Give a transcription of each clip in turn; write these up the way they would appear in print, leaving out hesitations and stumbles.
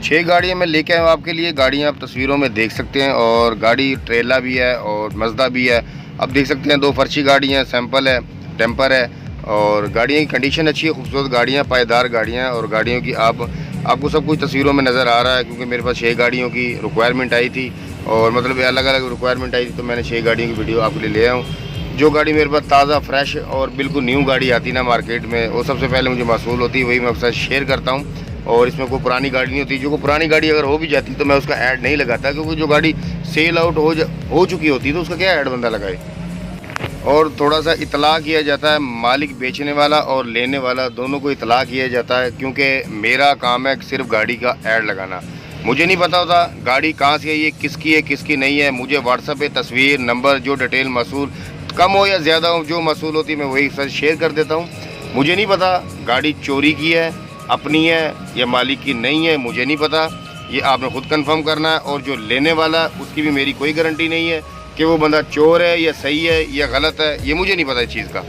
6 गाड़ियाँ मैं लेके आया हूँ आपके लिए। गाड़ियाँ आप तस्वीरों में देख सकते हैं और गाड़ी ट्रेला भी है और मज़दा भी है। आप देख सकते हैं 2 फर्शी गाड़ियाँ हैं, सैंपल है, टेम्पर है और गाड़ियों की कंडीशन अच्छी है, खूबसूरत गाड़ियाँ, पायदार गाड़ियाँ और गाड़ियों की आपको सब कुछ तस्वीरों में नज़र आ रहा है। क्योंकि मेरे पास 6 गाड़ियों की रिक्वायरमेंट आई थी और मतलब अलग अलग रिक्वायरमेंट आई थी, तो मैंने 6 गाड़ियों की वीडियो आपके लिए ले आया हूँ। जो गाड़ी मेरे पास ताज़ा फ्रेश और बिल्कुल न्यू गाड़ी आती ना मार्केट में, वो सबसे पहले मुझे मौसूल होती है, वही मैं आपके साथ शेयर करता हूँ। और इसमें कोई पुरानी गाड़ी नहीं होती। जो कोई पुरानी गाड़ी अगर हो भी जाती तो मैं उसका ऐड नहीं लगाता, क्योंकि जो गाड़ी सेल आउट हो चुकी होती है तो उसका क्या ऐड बंदा लगाए। और थोड़ा सा इतला किया जाता है, मालिक बेचने वाला और लेने वाला दोनों को इतला किया जाता है, क्योंकि मेरा काम है सिर्फ गाड़ी का ऐड लगाना। मुझे नहीं पता होता गाड़ी कहाँ से है, ये किसकी है किसकी नहीं है। मुझे व्हाट्सएप पे तस्वीर, नंबर, जो डिटेल मसूल कम हो या ज़्यादा हो, जो मसूल होती है मैं वही सर शेयर कर देता हूँ। मुझे नहीं पता गाड़ी चोरी की है, अपनी है या मालिक की नहीं है, मुझे नहीं पता। ये आपने खुद कंफर्म करना है। और जो लेने वाला उसकी भी मेरी कोई गारंटी नहीं है कि वो बंदा चोर है या सही है या गलत है, ये मुझे नहीं पता इस चीज़ का।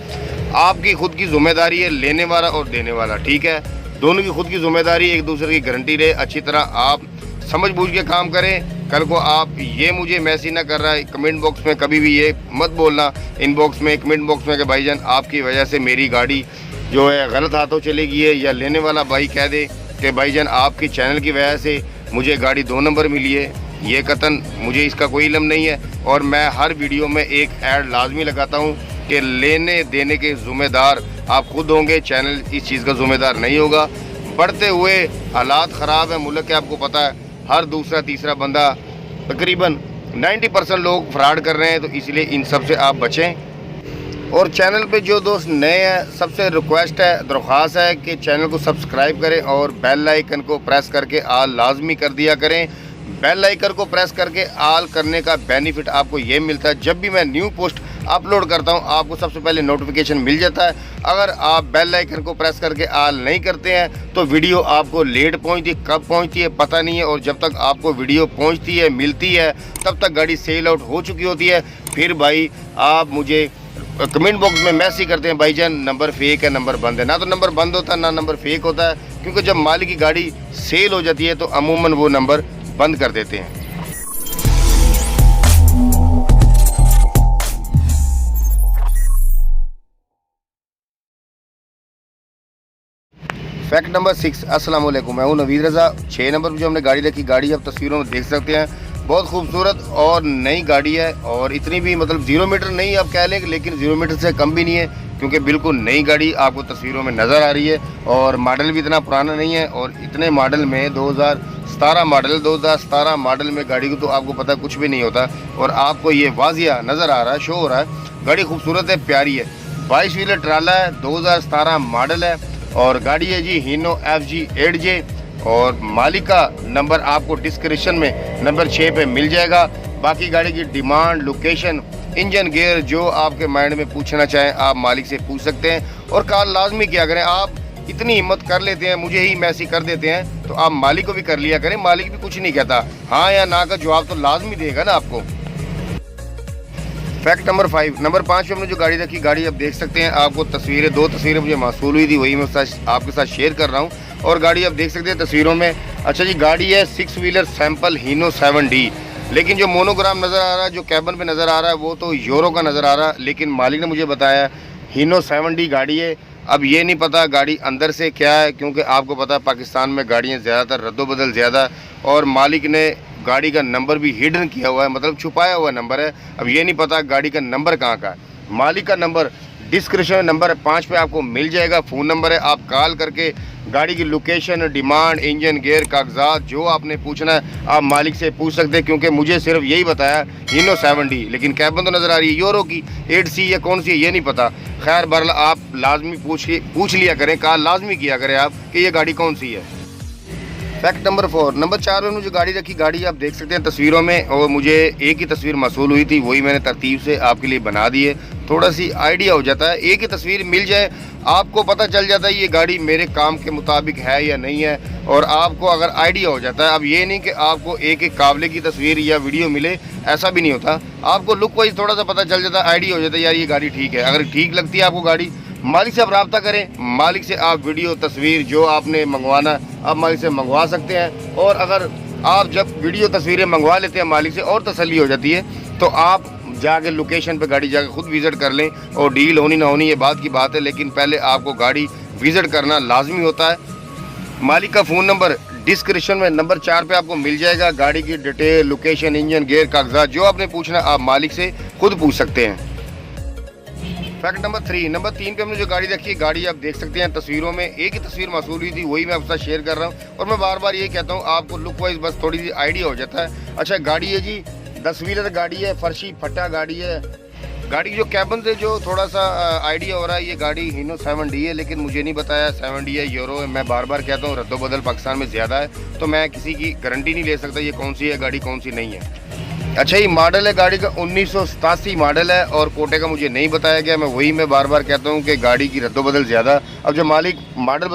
आपकी खुद की जिम्मेदारी है, लेने वाला और देने वाला, ठीक है। दोनों की खुद की जिम्मेदारी, एक दूसरे की गारंटी रहे। अच्छी तरह आप समझ बूझ के काम करें। कल को आप ये मुझे मैसेज ना कर रहा है कमेंट बॉक्स में, कभी भी ये मत बोलना इनबॉक्स में, कमेंट बॉक्स में कि भाईजान आपकी वजह से मेरी गाड़ी जो है गलत हाथों चली गई है, या लेने वाला भाई कह दे कि भाईजान आपकी चैनल की वजह से मुझे गाड़ी 2 नंबर मिली है। ये कतन मुझे इसका कोई इल्म नहीं है। और मैं हर वीडियो में एक ऐड लाजमी लगाता हूँ कि लेने देने के ज़िम्मेदार आप खुद होंगे, चैनल इस चीज़ का ज़िम्मेदार नहीं होगा। बढ़ते हुए हालात ख़राब है मुल्क के, आपको पता है। हर दूसरा तीसरा बंदा, तकरीबन 90% लोग फ्रॉड कर रहे हैं, तो इसलिए इन सब से आप बचें। और चैनल पे जो दोस्त नए हैं, सबसे रिक्वेस्ट है, दरख्वास्त है कि चैनल को सब्सक्राइब करें और बेल आइकन को प्रेस करके आल लाजमी कर दिया करें। बेल आइकन को प्रेस करके आल करने का बेनिफिट आपको ये मिलता है, जब भी मैं न्यू पोस्ट अपलोड करता हूं आपको सबसे पहले नोटिफिकेशन मिल जाता है। अगर आप बेल आइकन को प्रेस करके आल नहीं करते हैं तो वीडियो आपको लेट पहुंचती है, कब पहुंचती है पता नहीं है। और जब तक आपको वीडियो पहुंचती है, मिलती है, तब तक गाड़ी सेल आउट हो चुकी होती है। फिर भाई आप मुझे कमेंट बॉक्स में मैसेज करते हैं भाईजान नंबर फेक है, नंबर बंद है। ना तो नंबर बंद होता है ना नंबर फेक होता है, क्योंकि जब मालिक की गाड़ी सेल हो जाती है तो अमूमन वो नंबर बंद कर देते हैं। फैक्ट नंबर 6, अस्सलाम वालेकुम, मैं हूँ नवीद रज़ा। 6 नंबर पर जो हमने गाड़ी रखी, गाड़ी आप तस्वीरों में देख सकते हैं, बहुत खूबसूरत और नई गाड़ी है। और इतनी भी मतलब 0 मीटर नहीं आप कह लें, लेकिन 0 मीटर से कम भी नहीं है, क्योंकि बिल्कुल नई गाड़ी आपको तस्वीरों में नज़र आ रही है। और मॉडल भी इतना पुराना नहीं है। और इतने मॉडल में 2017 मॉडल में गाड़ी को तो आपको पता कुछ भी नहीं होता। और आपको ये वाजिया नज़र आ रहा है, शो हो रहा है, गाड़ी खूबसूरत है, प्यारी है। 22 व्हीलर ट्राला है, 2017 मॉडल है और गाड़ी है जी हीनो FG 8J। और मालिक का नंबर आपको डिस्क्रिप्शन में नंबर 6 पे मिल जाएगा। बाकी गाड़ी की डिमांड, लोकेशन, इंजन, गियर, जो आपके माइंड में पूछना चाहें आप मालिक से पूछ सकते हैं। और कॉल लाजमी किया करें। आप इतनी हिम्मत कर लेते हैं, मुझे ही मैसेज कर देते हैं, तो आप मालिक को भी कर लिया करें। मालिक भी कुछ नहीं कहता, हाँ या ना का जवाब तो लाजमी देगा ना आपको। फैक्ट नंबर 5, नंबर 5 पे हमने जो गाड़ी रखी, गाड़ी आप देख सकते हैं, आपको 2 तस्वीरें मुझे मौसूल हुई थी, वही मैं आपके साथ शेयर कर रहा हूँ। और गाड़ी आप देख सकते हैं तस्वीरों में। अच्छा जी, गाड़ी है 6 व्हीलर सैंपल हीनो 7D, लेकिन जो मोनोग्राम नज़र आ रहा है, जो कैबन पे नज़र आ रहा है, वो तो यूरो का नज़र आ रहा है। लेकिन मालिक ने मुझे बताया हीनो 7D गाड़ी है। अब ये नहीं पता गाड़ी अंदर से क्या है, क्योंकि आपको पता है पाकिस्तान में गाड़ियाँ ज़्यादातर रद्दोबदल ज़्यादा। और मालिक ने गाड़ी का नंबर भी हिडन किया हुआ है, मतलब छुपाया हुआ नंबर है। अब ये नहीं पता गाड़ी का नंबर कहाँ का है। मालिक का नंबर डिस्क्रिप्शन में नंबर 5 पे आपको मिल जाएगा, फ़ोन नंबर है। आप कॉल करके गाड़ी की लोकेशन, डिमांड, इंजन, गियर, कागजात, जो आपने पूछना है आप मालिक से पूछ सकते हैं। क्योंकि मुझे सिर्फ यही बताया हीनो 7D, लेकिन कैबन तो नज़र आ रही है यूरो की 8C या कौन सी है ये नहीं पता। खैर बहरहाल आप लाजमी पूछ लिया करें, कॉल लाजमी किया करें आप कि ये गाड़ी कौन सी है। फैक्ट नंबर 4, नंबर 4 में मुझे गाड़ी रखी, गाड़ी आप देख सकते हैं तस्वीरों में। और मुझे एक ही तस्वीर मौसूल हुई थी, वही मैंने तरतीब से आपके लिए बना दी है। थोड़ा सी आइडिया हो जाता है, एक ही तस्वीर मिल जाए आपको पता चल जाता है ये गाड़ी मेरे काम के मुताबिक है या नहीं है। और आपको अगर आइडिया हो जाता है, अब ये नहीं कि आपको एक एक काबले की तस्वीर या वीडियो मिले, ऐसा भी नहीं होता। आपको लुक वाइज थोड़ा सा पता चल जाता है, आइडिया हो जाता है यार ये गाड़ी ठीक है। अगर ठीक लगती है आपको गाड़ी मालिक से आप रब्ता करें, मालिक से आप वीडियो तस्वीर जो आपने मंगवाना आप मालिक से मंगवा सकते हैं। और अगर आप जब वीडियो तस्वीरें मंगवा लेते हैं मालिक से और तसल्ली हो जाती है, तो आप जाके लोकेशन पे गाड़ी जाके खुद विज़िट कर लें। और डील होनी ना होनी ये बात की बात है, लेकिन पहले आपको गाड़ी विज़िट करना लाजमी होता है। मालिक का फ़ोन नंबर डिस्क्रिप्शन में नंबर 4 पे आपको मिल जाएगा। गाड़ी की डिटेल, लोकेशन, इंजन, गियर, कागजात जो आपने पूछना आप मालिक से खुद पूछ सकते हैं। फैक्ट नंबर 3 पे हमने जो गाड़ी रखी है, गाड़ी आप देख सकते हैं तस्वीरों में। एक ही तस्वीर मौसूल हुई थी, वही मैं आपके साथ शेयर कर रहा हूँ। और मैं बार बार ये कहता हूँ, आपको लुक वाइज बस थोड़ी सी आइडिया हो जाता है। अच्छा, गाड़ी है जी 10 व्हीलर गाड़ी है, फर्शी फट्टा गाड़ी है। गाड़ी की जो कैबन से जो थोड़ा सा आइडिया हो रहा है, ये गाड़ी हीनो 7D है, लेकिन मुझे नहीं बताया 7D है यूरो है। मैं बार बार कहता हूँ रद्दो बदल पाकिस्तान में ज़्यादा है, तो मैं किसी की गारंटी नहीं ले सकता ये कौन सी है गाड़ी कौन सी नहीं है। अच्छा, ये मॉडल है गाड़ी का 1987 मॉडल है, और कोटे का मुझे नहीं बताया गया। मैं बार बार कहता हूँ कि गाड़ी की रद्दो बदल ज़्यादा। अब जो मालिक मॉडल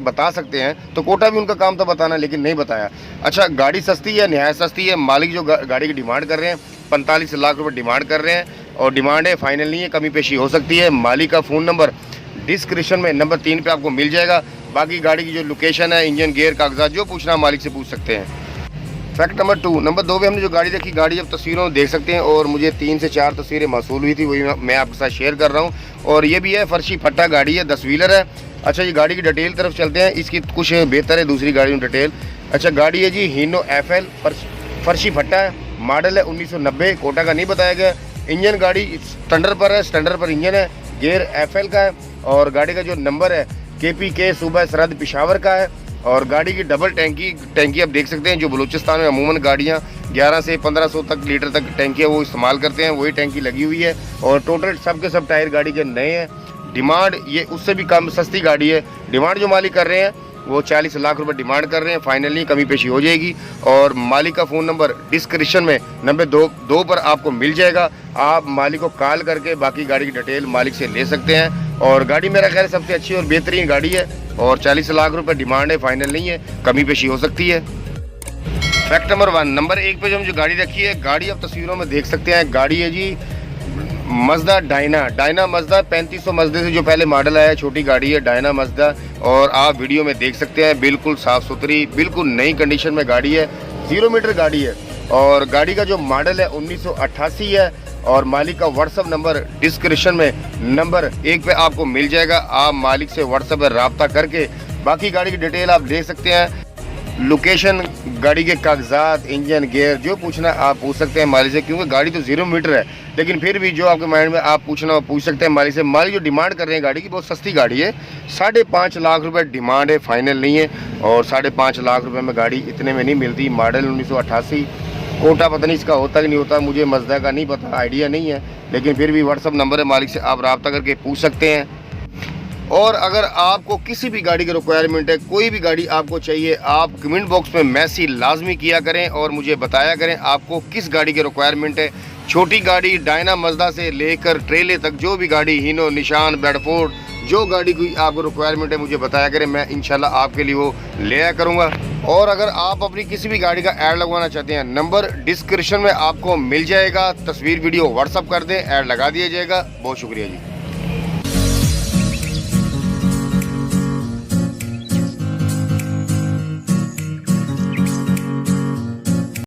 बता सकते हैं तो कोटा भी उनका काम था बताना, लेकिन नहीं बताया। अच्छा, गाड़ी सस्ती है, नहायत सस्ती है। मालिक जो गाड़ी की डिमांड कर रहे हैं 45 लाख रुपये डिमांड कर रहे हैं, और डिमांड है, फाइनल नहीं है, कमी पेशी हो सकती है। मालिक का फ़ोन नंबर डिस्क्रिप्शन में नंबर 3 पे आपको मिल जाएगा। बाकी गाड़ी की जो लोकेशन है, इंजन, गियर, कागजात जो पूछना मालिक से पूछ सकते हैं। फैक्ट नंबर 2 पे हमने जो गाड़ी देखी, गाड़ी अब तस्वीरों में देख सकते हैं, और मुझे 3 से 4 तस्वीरें मौसूल हुई थी, वही मैं आपके साथ शेयर कर रहा हूँ। और ये भी है फर्शी फट्टा गाड़ी है, 10 व्हीलर है। अच्छा, ये गाड़ी की डिटेल तरफ चलते हैं, इसकी कुछ बेहतर है दूसरी गाड़ी में डिटेल। अच्छा, गाड़ी है जी हीनो FL फर्शी फट्टा है, मॉडल है 1990, कोटा का नहीं बताया गया। इंजन गाड़ी स्टैंडर्ड पर है, स्टैंडर्ड पर इंजन है, गियर FL का है, और गाड़ी का जो नंबर है KPK सूबा सरहद पेशावर का है। और गाड़ी की डबल टैंकी आप देख सकते हैं, जो बलूचिस्तान में अमूमन गाड़ियाँ 1100 से 1500 तक लीटर तक टैंकियाँ वो इस्तेमाल करते हैं, वही टैंकी लगी हुई है। और टोटल सब के सब टायर गाड़ी के नए हैं। डिमांड ये उससे भी कम सस्ती गाड़ी है। डिमांड जो मालिक कर रहे हैं वो 40 लाख रुपए डिमांड कर रहे हैं, फाइनली कमी पेशी हो जाएगी। और मालिक का फ़ोन नंबर डिस्क्रिप्शन में नंबर 2 पर आपको मिल जाएगा। आप मालिक को कॉल करके बाकी गाड़ी की डिटेल मालिक से ले सकते हैं। और गाड़ी मेरा ख्याल सबसे अच्छी और बेहतरीन गाड़ी है, और 40 लाख रुपए डिमांड है, फाइनल नहीं है, कमी पेशी हो सकती है। फैक्ट नंबर 1 पे जो हम जो गाड़ी रखी है, गाड़ी आप तस्वीरों में देख सकते हैं। गाड़ी है जी मज़दा डायना मज़दा 3500 मज़दे से जो पहले मॉडल आया है, छोटी गाड़ी है डायना मज़दा। और आप वीडियो में देख सकते हैं, बिल्कुल साफ़ सुथरी, बिल्कुल नई कंडीशन में गाड़ी है, 0 मीटर गाड़ी है। और गाड़ी का जो मॉडल है 1988 है। और मालिक का व्हाट्सअप नंबर डिस्क्रिप्शन में नंबर 1 पे आपको मिल जाएगा। आप मालिक से व्हाट्सअप पर रब्ता करके बाकी गाड़ी की डिटेल आप देख सकते हैं। लोकेशन, गाड़ी के कागजात, इंजन, गियर जो पूछना आप पूछ सकते हैं मालिक से, क्योंकि गाड़ी तो 0 मीटर है, लेकिन फिर भी जो आपके माइंड में आप पूछना पूछ सकते हैं मालिक से। मालिक जो डिमांड कर रहे हैं गाड़ी की बहुत सस्ती गाड़ी है, 5.5 लाख रुपए डिमांड है, फाइनल नहीं है। और 5.5 लाख रुपए में गाड़ी इतने में नहीं मिलती। मॉडल 1988, कोटा पता नहीं इसका होता कि नहीं होता, मुझे मज़दा का नहीं पता, आइडिया नहीं है, लेकिन फिर भी व्हाट्सअप नंबर है, मालिक से आप रब्ता करके पूछ सकते हैं। और अगर आपको किसी भी गाड़ी की रिक्वायरमेंट है, कोई भी गाड़ी आपको चाहिए, आप कमेंट बॉक्स में मैसेज लाजमी किया करें और मुझे बताया करें आपको किस गाड़ी की रिक्वायरमेंट है। छोटी गाड़ी डायना मज़दा से लेकर ट्रेले तक जो भी गाड़ी, हीनो, निशान, बेडफोर्ड, जो गाड़ी की आपको रिक्वायरमेंट है मुझे बताया करें, मैं इंशाल्लाह आपके लिए वो ले आया करूँगा। और अगर आप अपनी किसी भी गाड़ी का ऐड लगवाना चाहते हैं, नंबर डिस्क्रिप्शन में आपको मिल जाएगा, तस्वीर वीडियो व्हाट्सअप कर दें, ऐड लगा दिया जाएगा। बहुत शुक्रिया जी।